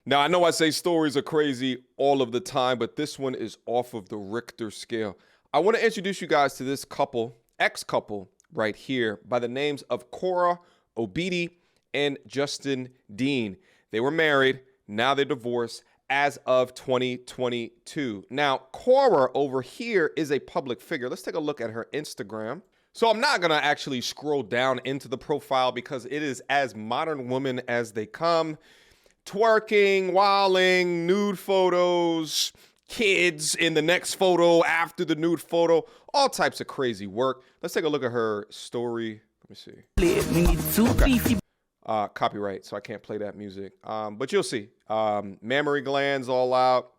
Now, I know I say stories are crazy all of the time, but this one is off of the Richter scale. I want to introduce you guys to this couple, ex-couple right here, by the names of Cora Obidi and Justin Dean. They were married, now they're divorced as of 2022. Now, Cora over here is a public figure. Let's take a look at her Instagram. So I'm not going to actually scroll down into the profile because it is as modern woman as they come. Twerking, wilding, nude photos, kids in the next photo after the nude photo, all types of crazy work. Let's take a look at her story. Let me see. Okay. Copyright, so I can't play that music. But you'll see. Mammary glands all out.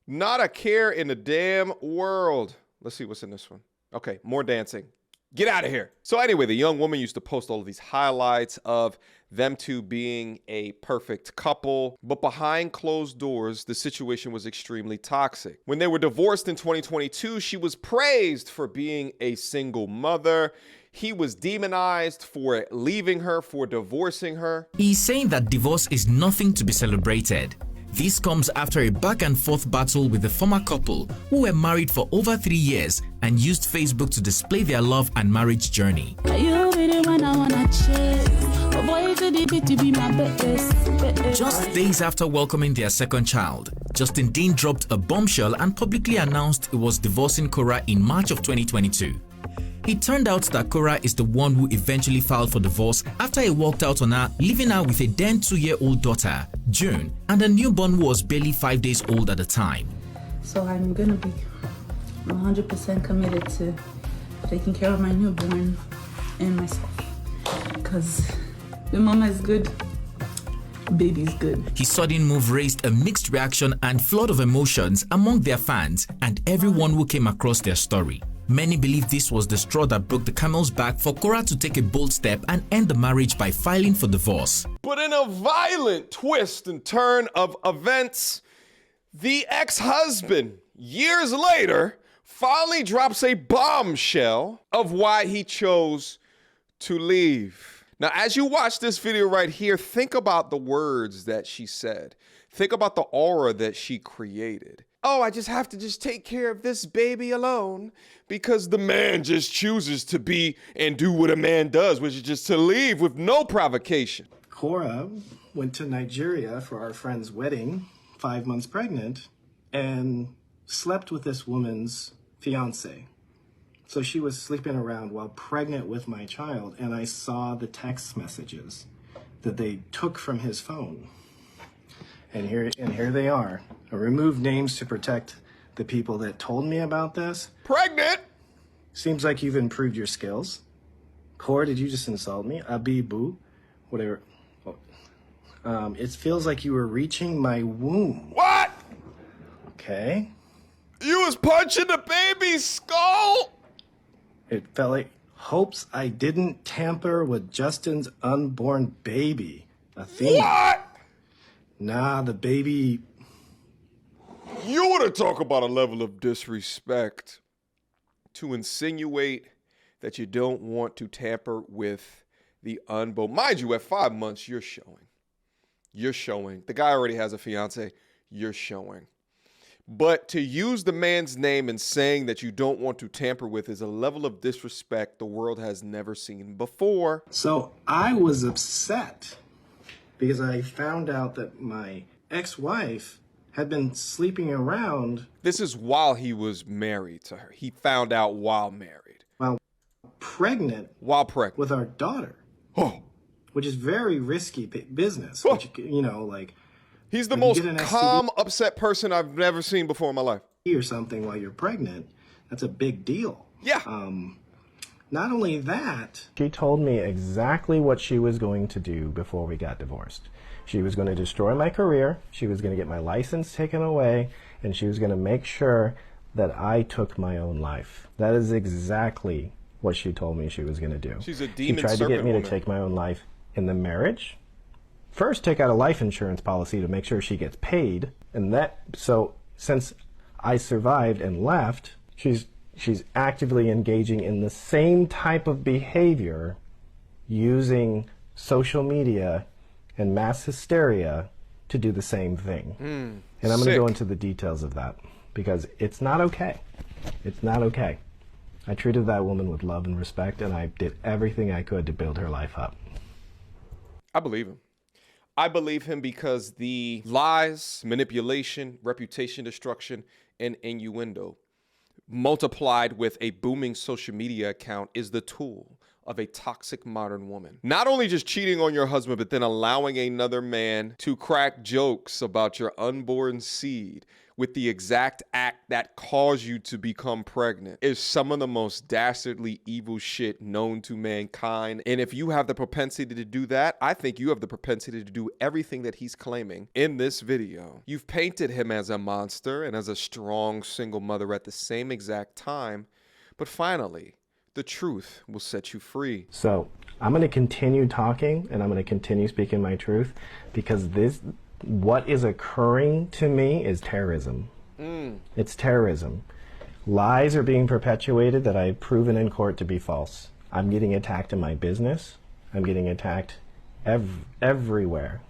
Not a care in the damn world. Let's see what's in this one. Okay, more dancing. Get out of here. So anyway, the young woman used to post all of these highlights of them two being a perfect couple. But behind closed doors, the situation was extremely toxic. When they were divorced in 2022, she was praised for being a single mother. He was demonized for leaving her, for divorcing her. He's saying that divorce is nothing to be celebrated. This comes after a back-and-forth battle with the former couple who were married for over 3 years and used Facebook to display their love and marriage journey. Just days after welcoming their second child, Justin Dean dropped a bombshell and publicly announced he was divorcing Cora in March of 2022. It turned out that Cora is the one who eventually filed for divorce after he walked out on her, leaving her with a then 2-year-old daughter, June, and a newborn who was barely 5 days old at the time. So I'm gonna be 100% committed to taking care of my newborn and myself. Because the mama is good, baby's good. His sudden move raised a mixed reaction and flood of emotions among their fans and everyone who came across their story. Many believe this was the straw that broke the camel's back for Cora to take a bold step and end the marriage by filing for divorce. But in a violent twist and turn of events, the ex-husband, years later, finally drops a bombshell of why he chose to leave. Now, as you watch this video right here, think about the words that she said. Think about the aura that she created. Oh, I just have to take care of this baby alone because the man just chooses to be and do what a man does, which is just to leave with no provocation. Cora went to Nigeria for our friend's wedding, 5 months pregnant, and slept with this woman's fiance. So she was sleeping around while pregnant with my child, and I saw the text messages that they took from his phone. And here they are. I removed names to protect the people that told me about this. Pregnant? Seems like you've improved your skills. Cora, did you just insult me? Abibu, whatever. It feels like you were reaching my womb. What? Okay. You was punching the baby's skull? It felt like hopes I didn't tamper with Justin's unborn baby. Athena. What? Nah, the baby. You want to talk about a level of disrespect to insinuate that you don't want to tamper with the unborn. Mind you, at 5 months, you're showing. You're showing. The guy already has a fiance. You're showing. But to use the man's name and saying that you don't want to tamper with is a level of disrespect the world has never seen before. So I was upset because I found out that my ex-wife had been sleeping around. This is while he was married to her. He found out while married. While pregnant. While pregnant. With our daughter. Oh. Which is very risky business. Oh. Which, you know, like. He's the most calm, upset person I've never seen before in my life. Or something while you're pregnant, that's a big deal. Yeah. Not only that, she told me exactly what she was going to do before we got divorced. She was going to destroy my career, she was going to get my license taken away, and she was going to make sure that I took my own life. That is exactly what she told me she was going to do. She's a demon serpent She tried to get me woman. to take my own life in the marriage. First, take out a life insurance policy to make sure she gets paid, and so since I survived and left, she's actively engaging in the same type of behavior using social media and mass hysteria to do the same thing. And I'm going to go into the details of that because it's not okay. It's not okay. I treated that woman with love and respect, and I did everything I could to build her life up. I believe him. I believe him because the lies, manipulation, reputation destruction, and innuendo multiplied with a booming social media account is the tool of a toxic modern woman. Not only just cheating on your husband, but then allowing another man to crack jokes about your unborn seed with the exact act that caused you to become pregnant is some of the most dastardly evil shit known to mankind. And if you have the propensity to do that, I think you have the propensity to do everything that he's claiming in this video. You've painted him as a monster and as a strong single mother at the same exact time, but finally, the truth will set you free. So I'm going to continue talking and I'm going to continue speaking my truth because what is occurring to me is terrorism. It's terrorism. Lies are being perpetuated that I've proven in court to be false. I'm getting attacked in my business. I'm getting attacked everywhere.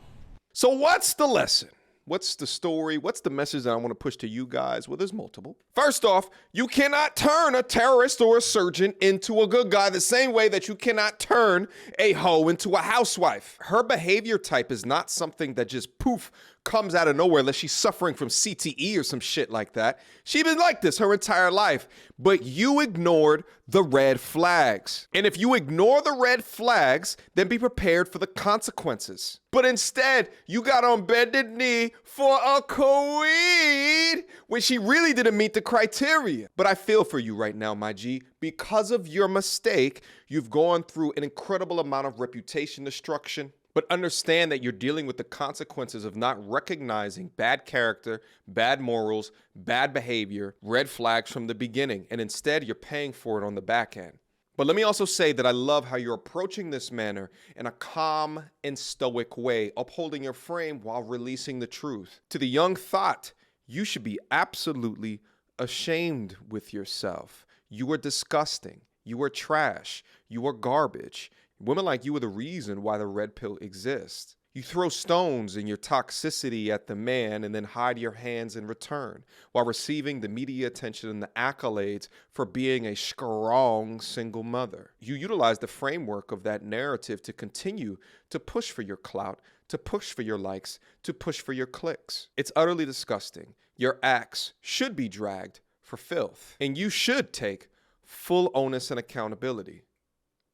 So what's the lesson? What's the story? What's the message that I want to push to you guys? Well, there's multiple. First off, you cannot turn a terrorist or a surgeon into a good guy the same way that you cannot turn a hoe into a housewife. Her behavior type is not something that just poof comes out of nowhere unless she's suffering from CTE or some shit like that. She's been like this her entire life, but you ignored the red flags. And if you ignore the red flags, then be prepared for the consequences. But instead, you got on bended knee for a queen when she really didn't meet the criteria. But I feel for you right now, my G. Because of your mistake, you've gone through an incredible amount of reputation destruction. But understand that you're dealing with the consequences of not recognizing bad character, bad morals, bad behavior, red flags from the beginning. And instead, you're paying for it on the back end. But let me also say that I love how you're approaching this manner in a calm and stoic way, upholding your frame while releasing the truth. To the young thought, you should be absolutely ashamed with yourself. You are disgusting. You are trash. You are garbage. Women like you are the reason why the red pill exists. You throw stones in your toxicity at the man and then hide your hands in return while receiving the media attention and the accolades for being a strong single mother. You utilize the framework of that narrative to continue to push for your clout, to push for your likes, to push for your clicks. It's utterly disgusting. Your acts should be dragged for filth, and you should take full onus and accountability.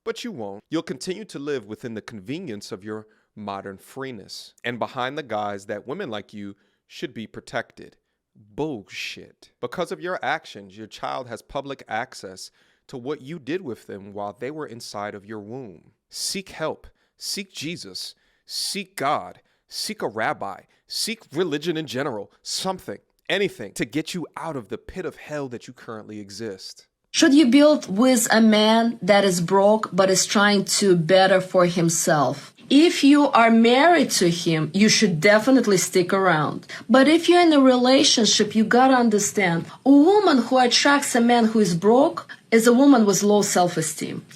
But you won't. You'll continue to live within the convenience of your modern freeness and behind the guise that women like you should be protected. Bullshit. Because of your actions, your child has public access to what you did with them while they were inside of your womb. Seek help. Seek Jesus. Seek God. Seek a rabbi. Seek religion in general. Something, anything to get you out of the pit of hell that you currently exist. Should you build with a man that is broke but is trying to better for himself? If you are married to him, you should definitely stick around. But if you're in a relationship, you gotta understand, a woman who attracts a man who is broke is a woman with low self-esteem.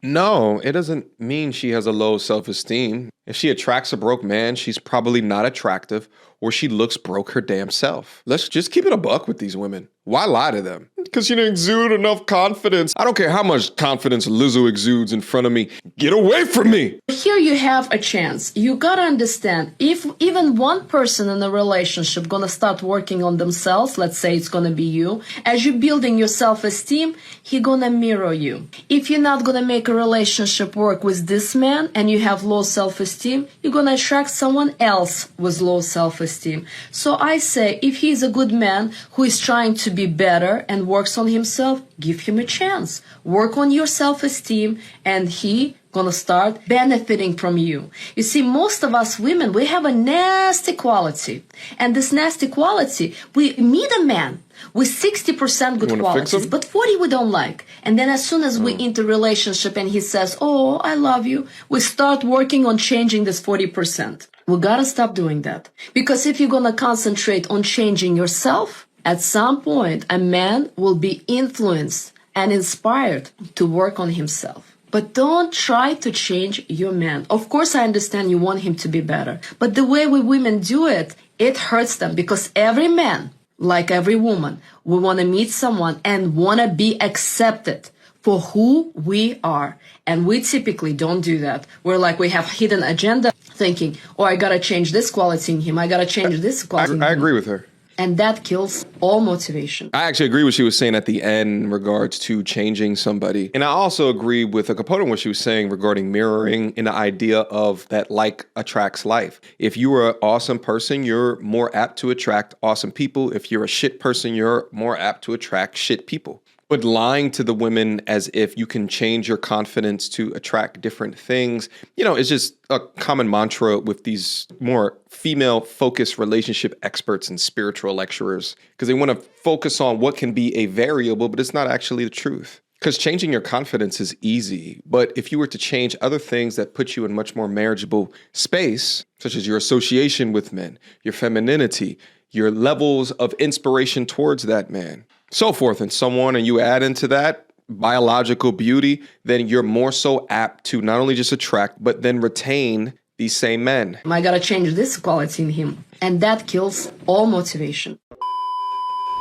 No, it doesn't mean she has a low self-esteem. If she attracts a broke man, she's probably not attractive or she looks broke her damn self. Let's just keep it a buck with these women. Why lie to them? Because you didn't exude enough confidence. I don't care how much confidence Lizzo exudes in front of me. Get away from me. Here you have a chance. You gotta understand, if even one person in a relationship gonna start working on themselves, let's say it's gonna be you, as you're building your self-esteem, he gonna mirror you. If you're not gonna make a relationship work with this man and you have low self-esteem, you're gonna attract someone else with low self-esteem. So I say, if he's a good man who is trying to be better and works on himself, give him a chance. Work on your self-esteem and he gonna start benefiting from you. You see, most of us women, we have a nasty quality. And this nasty quality, we meet a man with 60% good qualities, but 40 we don't like. And then as soon as we enter relationship and he says, oh, I love you, we start working on changing this 40%. We gotta stop doing that. Because if you're gonna concentrate on changing yourself, at some point, a man will be influenced and inspired to work on himself. But don't try to change your man. Of course, I understand you want him to be better. But the way we women do it, it hurts them because every man, like every woman, we want to meet someone and want to be accepted for who we are. And we typically don't do that. We're like, we have hidden agenda thinking, oh, I got to change this quality in him. I got to change this quality in him. I agree with her. And that kills all motivation. I actually agree with what she was saying at the end in regards to changing somebody. And I also agree with a component of what she was saying regarding mirroring and the idea of that like attracts life. If you are an awesome person, you're more apt to attract awesome people. If you're a shit person, you're more apt to attract shit people. But lying to the women as if you can change your confidence to attract different things, it's just a common mantra with these more female-focused relationship experts and spiritual lecturers, because they want to focus on what can be a variable, but it's not actually the truth. Because changing your confidence is easy, but if you were to change other things that put you in much more marriageable space, such as your association with men, your femininity, your levels of inspiration towards that man, so forth and so on, and you add into that biological beauty, then you're more so apt to not only just attract, but then retain these same men. I gotta change this quality in him. And that kills all motivation.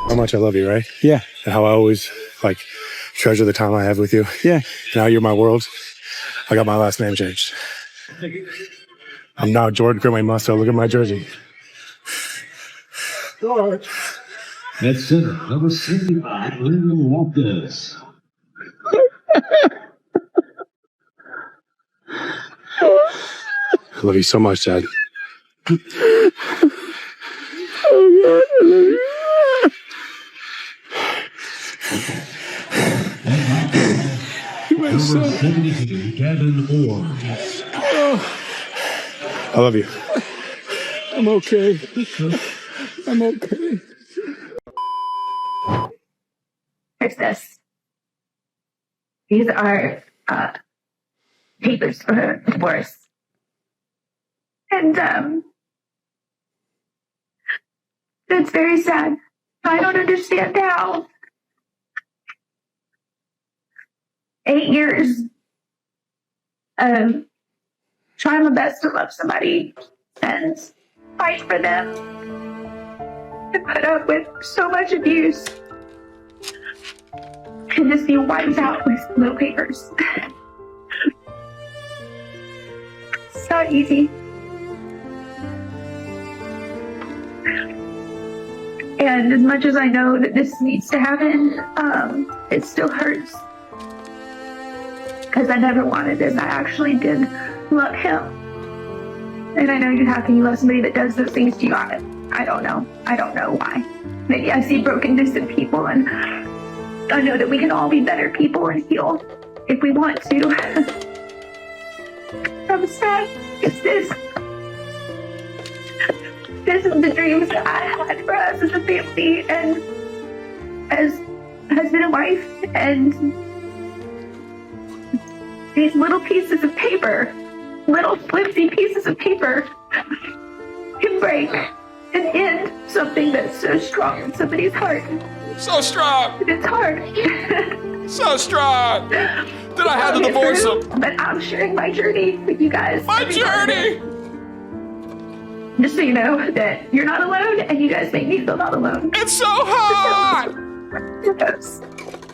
How much I love you, right? Yeah. And how I always, treasure the time I have with you. Yeah. Now you're my world. I got my last name changed. I'm now Jordan Grimley-Musto. Look at my jersey. George. At center, number 75, Lyndon Lopez. I love you so much, Dad. Oh, God, I love you. Number 72, Gavin Orr. I love you. I'm okay. I'm okay. Here's this. These are papers for divorce. And it's very sad. I don't understand how 8 years of trying my best to love somebody and fight for them and put up with so much abuse can just be wiped out with little papers. It's not easy. And as much as I know that this needs to happen, it still hurts. Because I never wanted this. I actually did love him. And I know how can you love somebody that does those things to you? I don't know. I don't know why. Maybe I see brokenness in people, and I know that we can all be better people and heal if we want to. I'm sad. It's this. This is the dreams that I had for us as a family and as husband and wife, and these little pieces of paper, little flimsy pieces of paper can break and end something that's so strong in somebody's heart. So strong. And it's hard. So strong. Then I had to divorce him. But I'm sharing my journey with you guys. My journey. Just so you know that you're not alone, and you guys make me feel not alone. It's so hard.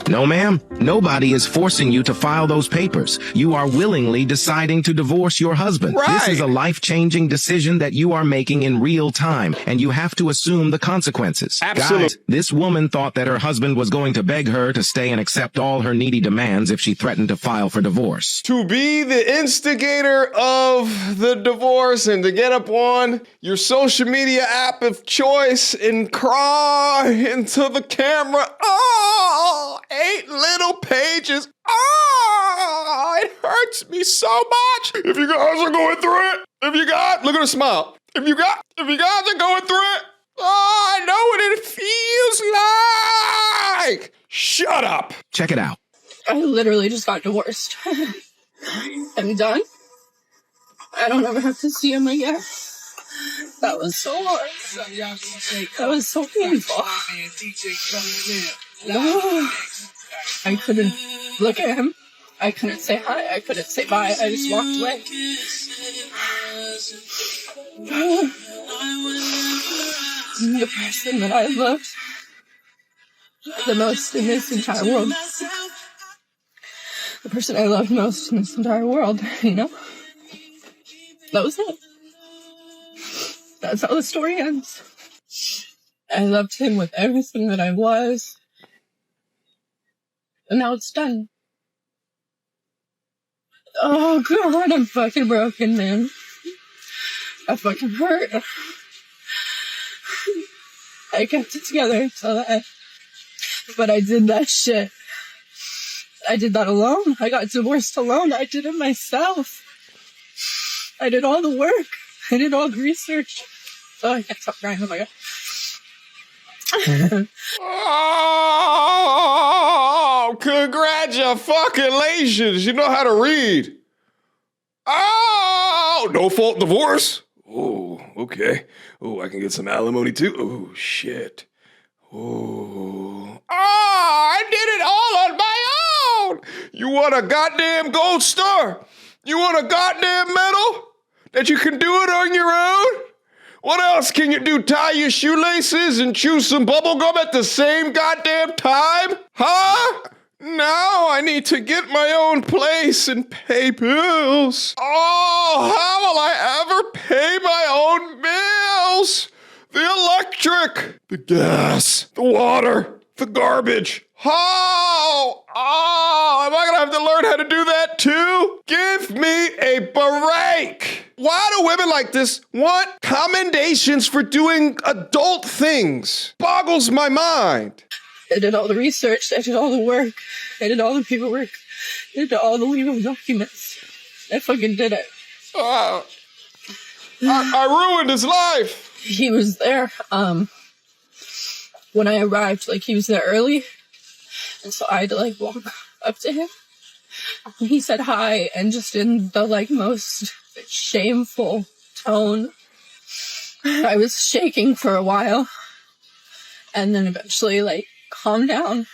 No, ma'am. Nobody is forcing you to file those papers. You are willingly deciding to divorce your husband. Right. This is a life-changing decision that you are making in real time, and you have to assume the consequences. Absolutely. Guys, this woman thought that her husband was going to beg her to stay and accept all her needy demands if she threatened to file for divorce. To be the instigator of the divorce and to get up on your social media app of choice and cry into the camera. Oh, 8 little pages. Oh, it hurts me so much. If you guys are going through it, look at her smile. If you guys are going through it, oh, I know what it feels like. Shut up. Check it out. I literally just got divorced. I'm done. I don't ever have to see him again. That was so hard. That was so painful. No, I couldn't look at him. I couldn't say hi. I couldn't say bye. I just walked away. The person that I loved the most in this entire world. The person I loved most in this entire world, you know? That was it. That's how the story ends. I loved him with everything that I was. And now it's done. Oh, God, I'm fucking broken, man. I fucking hurt. I kept it together until that. But I did that shit. I did that alone. I got divorced alone. I did it myself. I did all the work. I did all the research. Oh, I can't stop crying. Oh, my God. Oh, congratulations. You know how to read. Oh, no fault divorce. Oh, okay. Oh, I can get some alimony too. Oh, shit. Oh, I did it all on my own. You want a goddamn gold star? You want a goddamn medal? That you can do it on your own? What else can you do? Tie your shoelaces and chew some bubble gum at the same goddamn time? Huh? Now I need to get my own place and pay bills. Oh, how will I ever pay my own bills? The electric, the gas, the water, the garbage. How? Oh, am I gonna have to learn how to do that too? Give me a break. Why do women like this want commendations for doing adult things? Boggles my mind. I did all the research. I did all the work. I did all the paperwork. I did all the legal documents. I fucking did it. I ruined his life. He was there when I arrived. Like, he was there early. And so I had to, like, walk up to him. He said hi, and just in the, like, most shameful tone. I was shaking for a while. And then eventually, like, calmed down.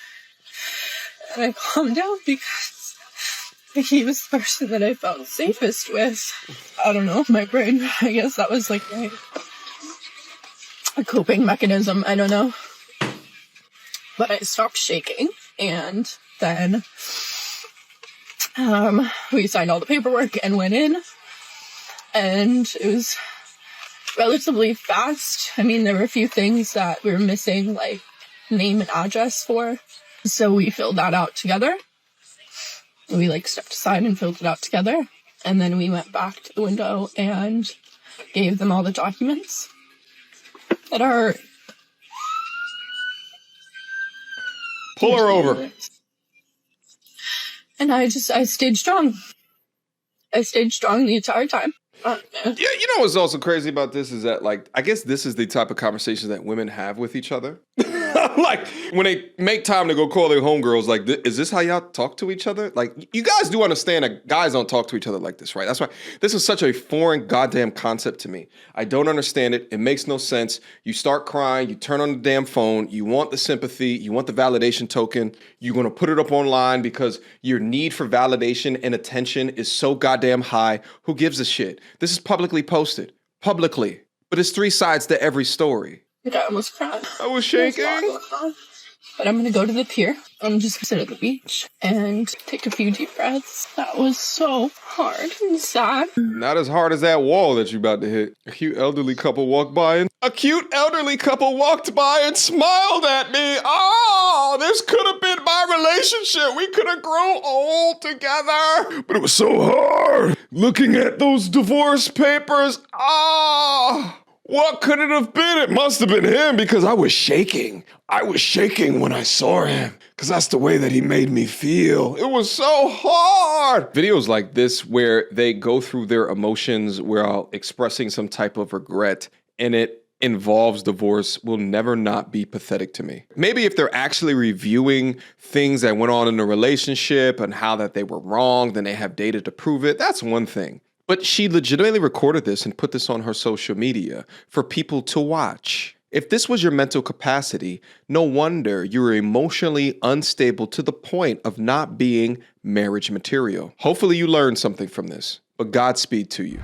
And I calmed down because he was the person that I felt safest with. I don't know, my brain, I guess that was, like, a coping mechanism. I don't know. But I stopped shaking, and then we signed all the paperwork and went in, and it was relatively fast. I mean, there were a few things that we were missing, like name and address for, so we filled that out together. We, like, stepped aside and filled it out together, and then we went back to the window and gave them all the documents that are... Pull her over. And I stayed strong. I stayed strong the entire time. Yeah, you know what's also crazy about this is that, like, I guess this is the type of conversations that women have with each other. Like, when they make time to go call their homegirls, like, is this how y'all talk to each other? Like, you guys do understand that guys don't talk to each other like this, right? That's why this is such a foreign goddamn concept to me. I don't understand it. It makes no sense. You start crying, you turn on the damn phone, you want the sympathy, you want the validation token, you're going to put it up online because your need for validation and attention is so goddamn high. Who gives a shit? This is publicly posted. Publicly. But there's three sides to every story. I almost cried. I was shaking. But I'm going to go to the pier. I'm just going to sit at the beach and take a few deep breaths. That was so hard and sad. Not as hard as that wall that you're about to hit. A cute elderly couple walked by and smiled at me. Oh, this could have been my relationship. We could have grown old together. But it was so hard. Looking at those divorce papers. Ah. What could it have been? It must have been him because I was shaking. I was shaking when I saw him because that's the way that he made me feel. It was so hard. Videos like this where they go through their emotions while expressing some type of regret and it involves divorce will never not be pathetic to me. Maybe if they're actually reviewing things that went on in the relationship and how that they were wrong, then they have data to prove it. That's one thing. But she legitimately recorded this and put this on her social media for people to watch. If this was your mental capacity, no wonder you were emotionally unstable to the point of not being marriage material. Hopefully you learned something from this, but Godspeed to you.